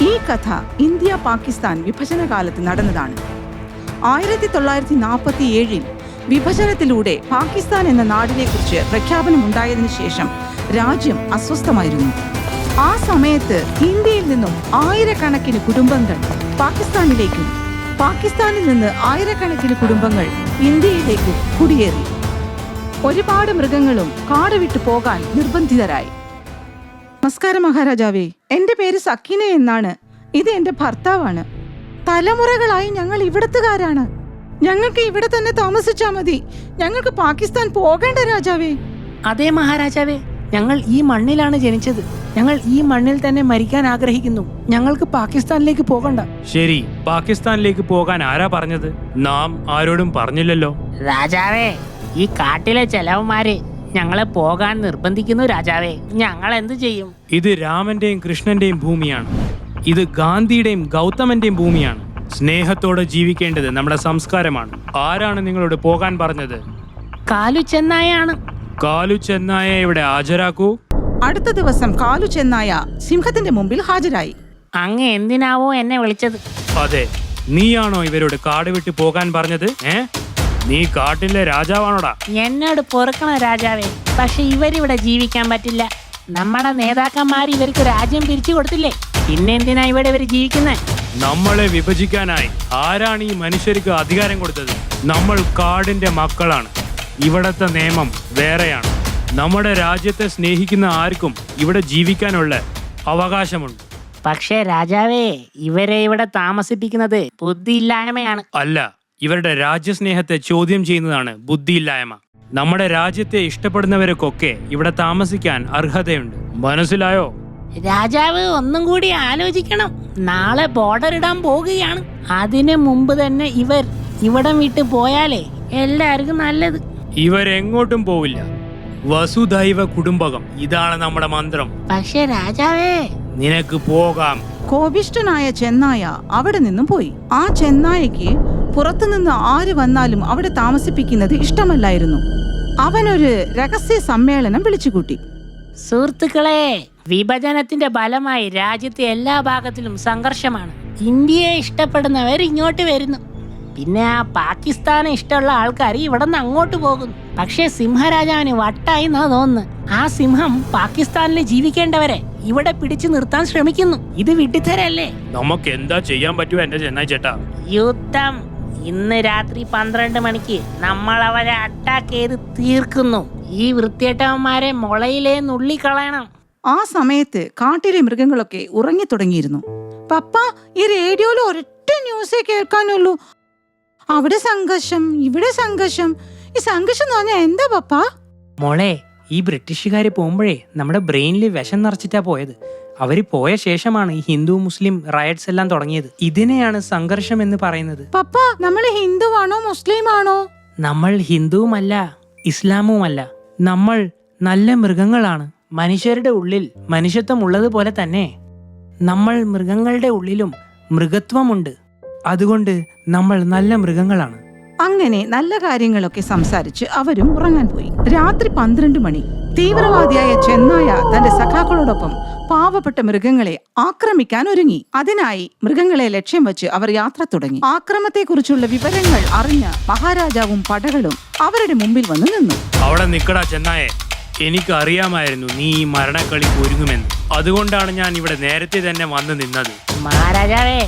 ഈ കഥ ഇന്ത്യ പാകിസ്ഥാൻ വിഭജന കാലത്ത് നടന്നതാണ്. 1947 വിഭജനത്തിലൂടെ പാകിസ്ഥാൻ എന്ന നാടിനെക്കുറിച്ച് പ്രഖ്യാപനമുണ്ടായതിനു ശേഷം രാജ്യം അസ്വസ്ഥമായിരുന്നു. ആ സമയത്ത് ഇന്ത്യയിൽ നിന്നും ആയിരക്കണക്കിന് കുടുംബങ്ങൾ പാകിസ്ഥാനിലേക്കും പാകിസ്ഥാനിൽ നിന്ന് ആയിരക്കണക്കിന് കുടുംബങ്ങൾ ഇന്ത്യയിലേക്കും കുടിയേറി. ഒരുപാട് മൃഗങ്ങളും കാട് വിട്ടു പോകാൻ നിർബന്ധിതരായി. നമസ്കാരം മഹാരാജാവേ, എന്റെ പേര് സക്കീന എന്നാണ്. ഇത് എന്റെ ഭർത്താവാണ്. തലമുറകളായി ഞങ്ങൾ ഇവിടത്തുകാരാണ്. ഞങ്ങൾക്ക് ഇവിടെ തന്നെ താമസിച്ചാ മതി. ഞങ്ങൾക്ക് പാകിസ്ഥാൻ പോകേണ്ട രാജാവേ. അതെ മഹാരാജാവേ, ഞങ്ങൾ ഈ മണ്ണിലാണ് ജനിച്ചത്. ഞങ്ങൾ ഈ മണ്ണിൽ തന്നെ മരിക്കാൻ ആഗ്രഹിക്കുന്നു. ഞങ്ങൾക്ക് പാകിസ്ഥാനിലേക്ക് പോകണ്ട. ശരി, പാകിസ്ഥാനിലേക്ക് പോകാൻ ആരാ പറഞ്ഞത്? നാം ആരോടും പറഞ്ഞില്ലല്ലോ. രാജാവേ, ഈ കാട്ടിലെ ചെലവന്മാര് ഞങ്ങളെ പോകാൻ നിർബന്ധിക്കുന്നു രാജാവേ. ഞങ്ങൾ എന്ത് ചെയ്യും? ഇത് രാമന്റെയും കൃഷ്ണന്റെയും ഭൂമിയാണ്. ഇത് ഗാന്ധിയുടെയും ഗൗതമന്റെയും ഭൂമിയാണ്. സ്നേഹത്തോടെ ജീവിക്കേണ്ടത് നമ്മുടെ സംസ്കാരമാണ്. ആരാണ് നിങ്ങളോട് പോകാൻ പറഞ്ഞത്? കാലു ചെന്നായാണ്. കാലു ചെന്നായ ഇവിടെ ഹാജരാക്കൂ. അടുത്ത ദിവസം കാലു ചെന്നായ സിംഹത്തിന്റെ മുമ്പിൽ ഹാജരായി. അങ്ങ് എന്തിനാവോ എന്നെ വിളിച്ചത്? അതെ, നീയാണോ ഇവരോട് കാട് വിട്ട് പോകാൻ പറഞ്ഞത്? നീ കാട്ടിലെ രാജാവാണോടാ? എന്നോട് പൊറുക്കണം രാജാവേ, പക്ഷെ ഇവരിവിടെ ജീവിക്കാൻ പറ്റില്ല. നമ്മുടെ നേതാക്കന്മാർ ഇവർക്ക് രാജ്യം പിരിച്ചു കൊടുത്തില്ലേ, പിന്നെ എന്തിനാ ഇവിടെ ഇവർ ജീവിക്കുന്നത്? നമ്മളെ വിഭജിക്കാനായി ആരാണ് ഈ മനുഷ്യർക്ക് അധികാരം കൊടുത്തത്? നമ്മൾ കാടിന്റെ മക്കളാണ്. ഇവിടത്തെ നിയമം വേറെയാണ്. നമ്മുടെ രാജ്യത്തെ സ്നേഹിക്കുന്ന ആർക്കും ഇവിടെ ജീവിക്കാനുള്ള അവകാശമുണ്ട്. പക്ഷേ രാജാവേ, ഇവരെ ഇവിടെ താമസിപ്പിക്കുന്നത് ബുദ്ധിയില്ലായ്മയാണ്. അല്ല, ഇവരുടെ രാജ്യസ്നേഹത്തെ ചോദ്യം ചെയ്യുന്നതാണ് ബുദ്ധിയില്ലായ്മ. നമ്മുടെ രാജ്യത്തെ ഇഷ്ടപ്പെടുന്നവർക്കൊക്കെ ഇവിടെ താമസിക്കാൻ അർഹതയുണ്ട്. മനസ്സിലായോ? രാജാവ് ഒന്നും കൂടി ആലോചിക്കണം. നാളെ ബോർഡർ ഇടാൻ പോകുകയാണ്. അതിനു മുമ്പ് തന്നെ ഇവർ ഇവിടം വിട്ട് പോയാലേ എല്ലാവർക്കും നല്ലത്. ഇവരെങ്ങോട്ടും പോവില്ല. വസുദൈവ കുടുംബകം, ഇതാണ് നമ്മുടെ മന്ത്രം. പക്ഷേ രാജാവേ, നിനക്ക് പോകാം. കോപിഷ്ഠനായ ചെന്നായ അവിടെ നിന്നും പോയി. ആ ചെന്നായക്ക് പുറത്തുനിന്ന് ആര് വന്നാലും അവിടെ താമസിപ്പിക്കുന്നത് ഇഷ്ടമല്ലായിരുന്നു. അവനൊരു രഹസ്യ സമ്മേളനം വിളിച്ചുകൂട്ടി. സുഹൃത്തുക്കളെ, വിഭജനത്തിന്റെ ഫലമായി രാജ്യത്തെ എല്ലാ ഭാഗത്തിലും സംഘർഷമാണ്. ഇന്ത്യയെ ഇഷ്ടപ്പെടുന്നവർ ഇങ്ങോട്ട് വരുന്നു, പിന്നെ ആ പാകിസ്ഥാനെ ഇഷ്ടമുള്ള ആൾക്കാർ ഇവിടെ നിന്ന് അങ്ങോട്ട് പോകുന്നു. പക്ഷേ സിംഹരാജാവിന് വട്ടായി എന്നാ തോന്നുന്നു. ആ സിംഹം പാകിസ്ഥാനിൽ ജീവിക്കേണ്ടവരെ ഇവിടെ പിടിച്ചു നിർത്താൻ ശ്രമിക്കുന്നു. ഇത് വിട്ടിത്തരല്ലേ? നമുക്ക് എന്താ ചെയ്യാൻ പറ്റുമോ എന്റെ ചെന്നായി ചേട്ടാ? യുദ്ധം. ഇന്ന് രാത്രി 12 മണിക്ക് നമ്മൾ അവരെ അറ്റാക്ക് ചെയ്ത് തീർക്കുന്നു. ഈ വൃത്തിയേട്ടവന്മാരെ മുളയിലേ നുള്ളിക്കളയണം. ആ സമയത്ത് കാട്ടിലെ മൃഗങ്ങളൊക്കെ ഉറങ്ങി തുടങ്ങിയിരുന്നു. പപ്പ, ഈ റേഡിയോയിൽ ഒരൊറ്റ ന്യൂസേ കേൾക്കാനുള്ളൂ. അവിടെ സംഘർഷം, ഇവിടെ സംഘർഷം. ഈ സംഘർഷം എന്ന് പറഞ്ഞാൽ എന്താ പപ്പ? മോളെ, ഈ ബ്രിട്ടീഷുകാര് പോകുമ്പോഴേ നമ്മുടെ ബ്രെയിനിൽ വിഷം നിറച്ചിട്ടാ പോയത്. അവര് പോയ ശേഷമാണ് ഈ ഹിന്ദു മുസ്ലിം റയറ്റ്സ് എല്ലാം തുടങ്ങിയത്. ഇതിനെയാണ് സംഘർഷം എന്ന് പറയുന്നത്. പപ്പ, നമ്മൾ ഹിന്ദുവാണോ മുസ്ലിം ആണോ? നമ്മൾ ഹിന്ദുവുമല്ല ഇസ്ലാമുമല്ല. നമ്മൾ നല്ല മൃഗങ്ങളാണ്. മനുഷ്യരുടെ ഉള്ളിൽ മനുഷ്യത്വം ഉള്ളതുപോലെ തന്നെ നമ്മൾ മൃഗങ്ങളുടെ ഉള്ളിലും മൃഗത്വമുണ്ട്. അതുകൊണ്ട് നമ്മൾ നല്ല മൃഗങ്ങളാണ്. അങ്ങനെ നല്ല കാര്യങ്ങളൊക്കെ സംസാരിച്ച് അവരും ഉറങ്ങാൻ പോയി. രാത്രി 12 മണി. തീവ്രവാദിയായ ചെന്നായ തന്റെ സഖാക്കളോടൊപ്പം പാവപ്പെട്ട മൃഗങ്ങളെ ആക്രമിക്കാൻ ഒരുങ്ങി. അതിനായി മൃഗങ്ങളെ ലക്ഷ്യം വെച്ച് അവർ യാത്ര തുടങ്ങി. ആക്രമത്തെക്കുറിച്ചുള്ള വിവരങ്ങൾ അറിഞ്ഞ മഹാരാജാവും പടകളും അവരുടെ മുമ്പിൽ വന്ന് നിന്നു. അവിടെ നിക്കടാ ചെന്നായെ, എനിക്ക് അറിയാമായിരുന്നു നീ ഈ മരണക്കളിക്ക് ഒരുങ്ങുമെന്ന്. അതുകൊണ്ടാണ് ഞാൻ ഇവിടെ നേരത്തെ തന്നെ വന്ന് നിന്നത്. മഹാരാജാവേ,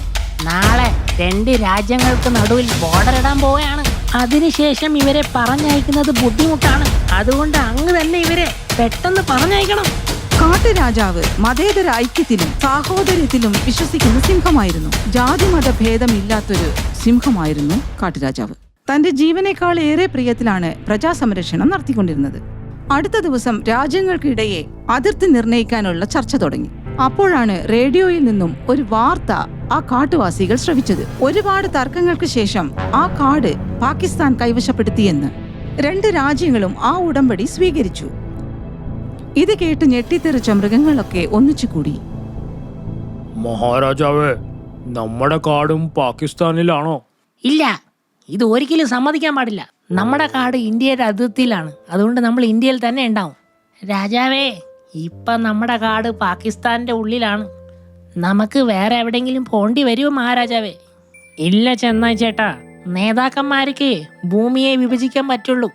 നാളെ 2 രാജ്യങ്ങൾക്ക് നടുവിൽ ബോർഡർ ഇടാൻ പോവുകയാണ്. അതിനുശേഷം ഇവരെ പറഞ്ഞയക്കുന്നത് ബുദ്ധിമുട്ടാണ്. അതുകൊണ്ട് അങ്ങ് തന്നെ ഇവരെ പെട്ടെന്ന് പറഞ്ഞയക്കണം. കാട്ടുരാജാവ് മതേതര ഐക്യത്തിലും സാഹോദര്യത്തിലും വിശ്വസിക്കുന്ന സിംഹമായിരുന്നു. ജാതിമത ഭേദമില്ലാത്തൊരു സിംഹമായിരുന്നു കാട്ടുരാജാവ്. തന്റെ ജീവനേക്കാൾ ഏറെ പ്രിയത്തിലാണ് പ്രജാസംരക്ഷണം നടത്തിക്കൊണ്ടിരുന്നത്. അടുത്ത ദിവസം രാജ്യങ്ങൾക്കിടയെ അതിർത്തി നിർണയിക്കാനുള്ള ചർച്ച തുടങ്ങി. അപ്പോഴാണ് റേഡിയോയിൽ നിന്നും ഒരു വാർത്ത ആ കാട്ടുവാസികൾ ശ്രവിച്ചത്. ഒരുപാട് തർക്കങ്ങൾക്ക് ശേഷം ആ കാട് പാകിസ്ഥാൻ കൈവശപ്പെടുത്തിയെന്ന്. 2 രാജ്യങ്ങളും ആ ഉടമ്പടി സ്വീകരിച്ചു. ഇത് കേട്ട് ഞെട്ടിത്തെറിച്ച മൃഗങ്ങളൊക്കെ ഒന്നിച്ചുകൂടി. മഹാരാജാവേ, നമ്മുടെ കാടും പാകിസ്ഥാനിലാണോ? ഇല്ല, ഇത് ഒരിക്കലും സമ്മതിക്കാൻ പാടില്ല. നമ്മുടെ കാട് ഇന്ത്യയുടെ അതിർത്തിയിലാണ്. അതുകൊണ്ട് നമ്മൾ ഇന്ത്യയിൽ തന്നെ ഉണ്ടാവും. രാജാവേ, ഇപ്പം നമ്മുടെ കാട് പാകിസ്ഥാന്റെ ഉള്ളിലാണ്. നമുക്ക് വേറെ എവിടെങ്കിലും പോണ്ടി വരുമോ മഹാരാജാവേ? ഇല്ല ചെന്നായി ചേട്ടാ, നേതാക്കന്മാർക്ക് ഭൂമിയെ വിഭജിക്കാൻ പറ്റുള്ളൂ,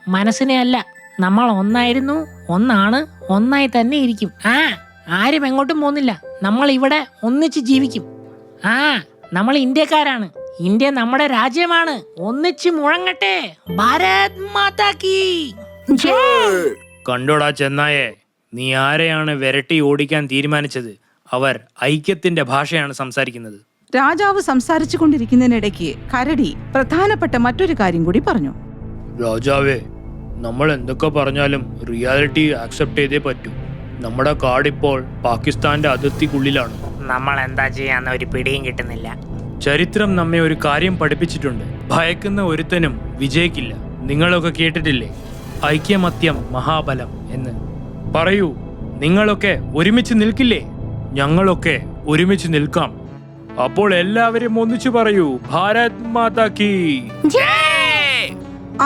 മനസ്സിനെ അല്ല. നമ്മൾ ഒന്നായിരുന്നു, ഒന്നാണ്, ഒന്നായി തന്നെ ഇരിക്കും. ആരും എങ്ങോട്ടും പോകുന്നില്ല. നമ്മൾ ഇവിടെ ഒന്നിച്ച് ജീവിക്കും. നമ്മൾ ഇന്ത്യക്കാരാണ്. ഇന്ത്യ നമ്മുടെ രാജ്യമാണ്. ഒന്നിച്ച് മുഴങ്ങട്ടെ. ഭാരത് മാതാ കീ ജയ്. കണ്ടോടാ ചെന്നായെ, നീ ആരെയാണ് വിരട്ടി ഓടിക്കാൻ തീരുമാനിച്ചത്? അവർ ഐക്യത്തിന്റെ ഭാഷയാണ് സംസാരിക്കുന്നത്. രാജാവ് സംസാരിച്ചു കൊണ്ടിരിക്കുന്നതിനിടയ്ക്ക് കരടി പ്രധാനപ്പെട്ട മറ്റൊരു കാര്യം കൂടി പറഞ്ഞു. രാജാവേ, നമ്മൾ എന്തൊക്കെ പറഞ്ഞാലും റിയാലിറ്റി ആക്സെപ്റ്റ് ചെയ്തേ പറ്റൂ. നമ്മുടെ കാടിപ്പോൾ പാകിസ്ഥാന്റെ അതിർത്തിക്കുള്ളിലാണ്. നമ്മൾ എന്താ ചെയ്യാന്ന് ഒരു പിടിയും കിട്ടുന്നില്ല. ചരിത്രം നമ്മെ ഒരു കാര്യം പഠിപ്പിച്ചിട്ടുണ്ട്. ഭയക്കുന്ന ഒരുത്തനും വിജയിക്കില്ല. നിങ്ങളൊക്കെ കേട്ടിട്ടില്ലേ, ഐക്യമത്യം മഹാബലം എന്ന്? പറയൂ, നിങ്ങളൊക്കെ ഒരുമിച്ച് നിൽക്കില്ലേ? ഞങ്ങളൊക്കെ ഒരുമിച്ച് നിൽക്കാം. അപ്പോൾ എല്ലാവരും ഒന്നിച്ചു പറയൂ, ഭാരത് മാതാ കീ ജയ്.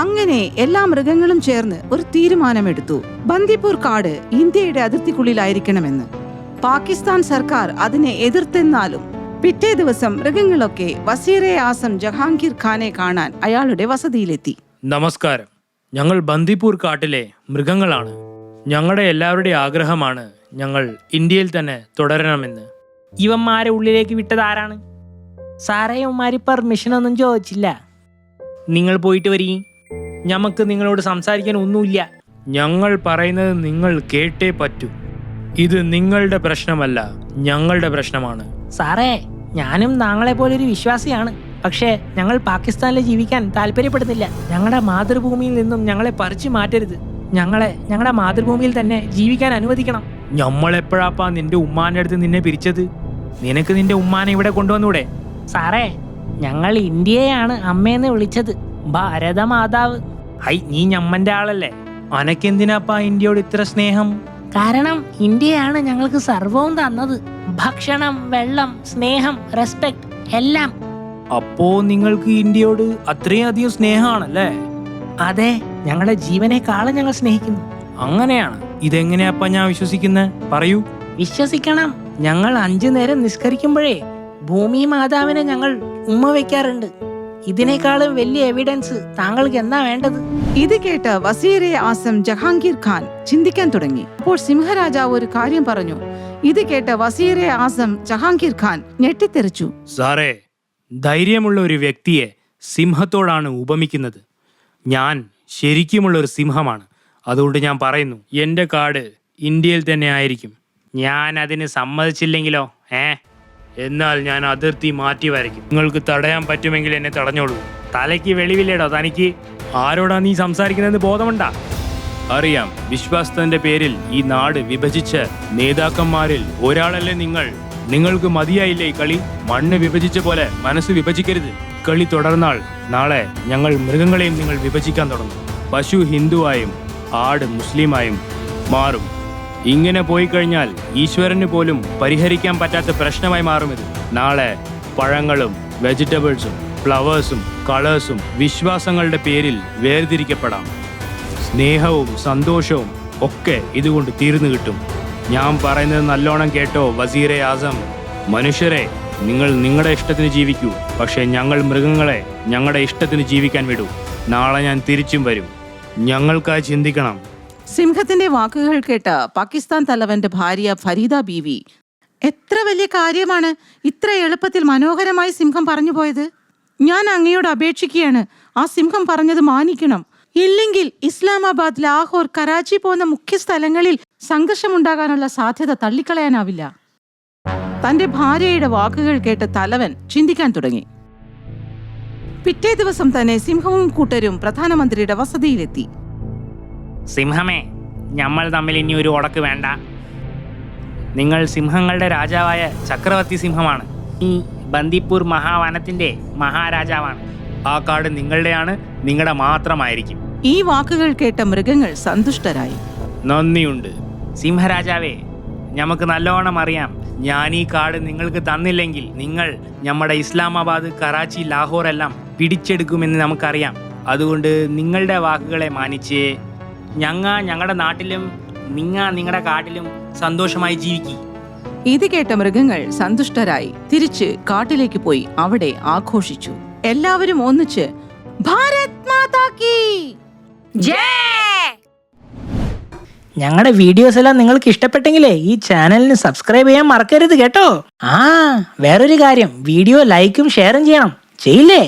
അങ്ങനെ എല്ലാ മൃഗങ്ങളും ചേർന്ന് ഒരു തീരുമാനമെടുത്തു. ബന്ദിപ്പൂർ കാട് ഇന്ത്യയുടെ അതിർത്തിക്കുള്ളിലായിരിക്കണമെന്ന്. പാകിസ്ഥാൻ സർക്കാർ അതിനെ എതിർത്തെന്നാലും പിറ്റേ ദിവസം മൃഗങ്ങളൊക്കെ വസീറെ ആസം ജഹാംഗീർ ഖാനെ കാണാൻ അയാളുടെ വസതിയിലെത്തി. നമസ്കാരം, ഞങ്ങൾ ബന്ദിപ്പൂർ കാട്ടിലെ മൃഗങ്ങളാണ്. ഞങ്ങളുടെ എല്ലാവരുടെയും ആഗ്രഹമാണ് ഞങ്ങൾ ഇന്ത്യയിൽ തന്നെ തുടരണമെന്ന്. ഇവന്മാരെ ഉള്ളിലേക്ക് വിട്ടത് ആരാണ്? സാറേ, ഉമ്മാരി പെർമിഷൻ ഒന്നും ചോദിച്ചില്ല. നിങ്ങൾ പോയിട്ട് വരീ, ഞമ്മക്ക് നിങ്ങളോട് സംസാരിക്കാൻ ഒന്നുമില്ല. ഞങ്ങൾ പറയുന്നത് നിങ്ങൾ കേട്ടേ പറ്റൂ. ഇത് നിങ്ങളുടെ പ്രശ്നമല്ല, ഞങ്ങളുടെ പ്രശ്നമാണ്. സാറേ, ഞാനും താങ്കളെ പോലൊരു വിശ്വാസിയാണ്. പക്ഷേ ഞങ്ങൾ പാകിസ്ഥാനിൽ ജീവിക്കാൻ താല്പര്യപ്പെടുന്നില്ല. ഞങ്ങളുടെ മാതൃഭൂമിയിൽ നിന്നും ഞങ്ങളെ പറിച്ചു മാറ്റരുത്. ഞങ്ങളെ ഞങ്ങളുടെ മാതൃഭൂമിയിൽ തന്നെ ജീവിക്കാൻ അനുവദിക്കണം. ഞമ്മളെപ്പോഴാപ്പാ നിന്റെ ഉമ്മാന്റെ അടുത്ത് നിന്നെ പിരിച്ചത്? നിനക്ക് നിന്റെ ഉമ്മാനെ ഇവിടെ കൊണ്ടുവന്നൂടെ? സാറേ, ഞങ്ങൾ ഇന്ത്യയെയാണ് അമ്മയെന്ന് വിളിച്ചത്. ഭാരതമാതാവ്. നീ ഞമ്മന്റെ ആളല്ലേ? അനക്കെന്തിനാപ്പാ ഇന്ത്യയോട് ഇത്ര സ്നേഹം? കാരണം ഇന്ത്യയാണ് ഞങ്ങൾക്ക് സർവവും തന്നത്. ഭക്ഷണം, വെള്ളം, സ്നേഹം, റെസ്പെക്ട് എല്ലാം. അപ്പോ നിങ്ങൾക്ക് ഇന്ത്യയോട് അത്രയും അധികം സ്നേഹമാണല്ലേ? അതെ, ഞങ്ങളുടെ ജീവനേക്കാളും ഞങ്ങൾ സ്നേഹിക്കുന്നു. അങ്ങനെയാണ്. ഇതെങ്ങനെയാപ്പാ ഞാൻ വിശ്വസിക്കുന്നത്? പറയൂ. വിശ്വസിക്കണം. ഞങ്ങൾ 5 നേരം നിസ്കരിക്കുമ്പോഴേ ഭൂമി മാതാവിനെ ഞങ്ങൾ ഉമ്മ വെക്കാറുണ്ട്. ഇതിനേക്കാളും വലിയ എവിഡൻസ് താങ്കൾക്ക് എന്താ വേണ്ടത്? ഇത് കേട്ട് വസീറെ ആസം ജഹാംഗീർ ഖാൻ ചിന്തിക്കാൻ തുടങ്ങി. അപ്പോൾ സിംഹരാജാവ് ഒരു കാര്യം പറഞ്ഞു. ഇത് കേട്ട് വസീറെ ആസം ജഹാംഗീർ ഖാൻ ഞെട്ടിത്തെറിച്ചു. സാറേ, ധൈര്യമുള്ള ഒരു വ്യക്തിയെ സിംഹത്തോടാണ് ഉപമിക്കുന്നത്. ഞാൻ ശരിക്കുമുള്ള ഒരു സിംഹമാണ്. അതുകൊണ്ട് ഞാൻ പറയുന്നു, എൻ്റെ കാട് ഇന്ത്യയിൽ തന്നെ ആയിരിക്കും. ഞാൻ അതിന് സമ്മതിച്ചില്ലെങ്കിലോ? എന്നാൽ ഞാൻ അതിർത്തി മാറ്റി വരയ്ക്കും. നിങ്ങൾക്ക് തടയാൻ പറ്റുമെങ്കിൽ എന്നെ തടഞ്ഞോളൂ. തലയ്ക്ക് വെളിവില്ലേടോ തനിക്ക്? ആരോടാ നീ സംസാരിക്കുന്നത് ബോധമുണ്ടാ? അറിയാം, വിശ്വാസത്തിന്റെ പേരിൽ ഈ നാട് വിഭജിച്ച നേതാക്കന്മാരിൽ ഒരാളല്ലേ നിങ്ങൾ. നിങ്ങൾക്ക് മതിയായില്ലേ ഈ കളി? മണ്ണ് വിഭജിച്ച പോലെ മനസ്സ് വിഭജിക്കരുത്. കളി തുടർന്നാൽ നാളെ ഞങ്ങൾ മൃഗങ്ങളെയും നിങ്ങൾ വിഭജിക്കാൻ തുടങ്ങും. പശു ഹിന്ദുവായും ആട് മുസ്ലിമായും മാറും. ഇങ്ങനെ പോയി കഴിഞ്ഞാൽ ഈശ്വരന് പോലും പരിഹരിക്കാൻ പറ്റാത്ത പ്രശ്നമായി മാറും ഇത്. നാളെ പഴങ്ങളും വെജിറ്റബിൾസും ഫ്ലവേഴ്സും കളേഴ്സും വിശ്വാസങ്ങളുടെ പേരിൽ വേർതിരിക്കപ്പെടാം. സ്നേഹവും സന്തോഷവും ഒക്കെ ഇതുകൊണ്ട് തീർന്നു കിട്ടും. ഞാൻ പറയുന്നത് നല്ലോണം കേട്ടോ വസീറെ ആസം. മനുഷ്യരെ, നിങ്ങൾ നിങ്ങളുടെ ഇഷ്ടത്തിന് ജീവിക്കൂ. പക്ഷെ ഞങ്ങൾ മൃഗങ്ങളെ ഞങ്ങളുടെ ഇഷ്ടത്തിന് ജീവിക്കാൻ വിടൂ. നാളെ ഞാൻ തിരിച്ചും വരും. ഞങ്ങൾക്കായി ചിന്തിക്കണം. സിംഹത്തിന്റെ വാക്കുകൾ കേട്ട പാകിസ്ഥാൻ തലവന്റെ ഭാര്യ ഫരീദ ബീവി, എത്ര വലിയ കാര്യമാണ് ഇത്ര എളുപ്പത്തിൽ മനോഹരമായി സിംഹം പറഞ്ഞു പോയത്. ഞാൻ അങ്ങയോട് അപേക്ഷിക്കുകയാണ്, ആ സിംഹം പറഞ്ഞത് മാനിക്കണം. ഇല്ലെങ്കിൽ ഇസ്ലാമാബാദ്, ലാഹോർ, കറാച്ചി പോന്ന മുഖ്യ സ്ഥലങ്ങളിൽ സംഘർഷമുണ്ടാകാനുള്ള സാധ്യത തള്ളിക്കളയാനാവില്ല. തന്റെ ഭാര്യയുടെ വാക്കുകൾ കേട്ട് തലവൻ ചിന്തിക്കാൻ തുടങ്ങി. പിറ്റേ ദിവസം തന്നെ സിംഹവും കൂട്ടരും പ്രധാനമന്ത്രിയുടെ വസതിയിലെത്തി. സിംഹമേ, നമ്മൾ തമ്മിൽ ഇനി ഒരു ഉടക്ക് വേണ്ട. നിങ്ങൾ സിംഹങ്ങളുടെ രാജാവായ ചക്രവർത്തി സിംഹമാണ്. ഈ ബന്ദിപ്പൂർ മഹാവനത്തിന്റെ മഹാരാജാവാണ്. ആ കാട് നിങ്ങളുടെയാണ്, നിങ്ങളുടെ മാത്രമായിരിക്കും. ഈ വാക്കുകൾ കേട്ട മൃഗങ്ങൾ സന്തുഷ്ടരായി. നന്ദിയുണ്ട് സിംഹരാജാവേ, നമുക്ക് നല്ലോണം അറിയാം, ഞാൻ ഈ കാട് നിങ്ങൾക്ക് തന്നില്ലെങ്കിൽ നിങ്ങൾ നമ്മുടെ ഇസ്ലാമാബാദ്, കറാച്ചി, ലാഹോർ എല്ലാം പിടിച്ചെടുക്കുമെന്ന് നമുക്കറിയാം. അതുകൊണ്ട് നിങ്ങളുടെ വാക്കുകളെ മാനിച്ച് ഞങ്ങളുടെ നാട്ടിലും നിങ്ങളുടെ കാട്ടിലും സന്തോഷമായി ജീവിക്കും. ഇത് കേട്ട മൃഗങ്ങൾ സന്തുഷ്ടരായി തിരിച്ച് കാട്ടിലേക്ക് പോയി അവിടെ ആഘോഷിച്ചു. എല്ലാവരും ഒന്നിച്ച് ഭാരത് മാതാ കീ ഞങ്ങളുടെ വീഡിയോസ് എല്ലാം നിങ്ങൾക്ക് ഇഷ്ടപ്പെട്ടെങ്കിലേ ഈ ചാനലിന് സബ്സ്ക്രൈബ് ചെയ്യാൻ മറക്കരുത് കേട്ടോ. വേറൊരു കാര്യം, വീഡിയോ ലൈക്കും ഷെയറും ചെയ്യണം. ചെയ്യില്ലേ?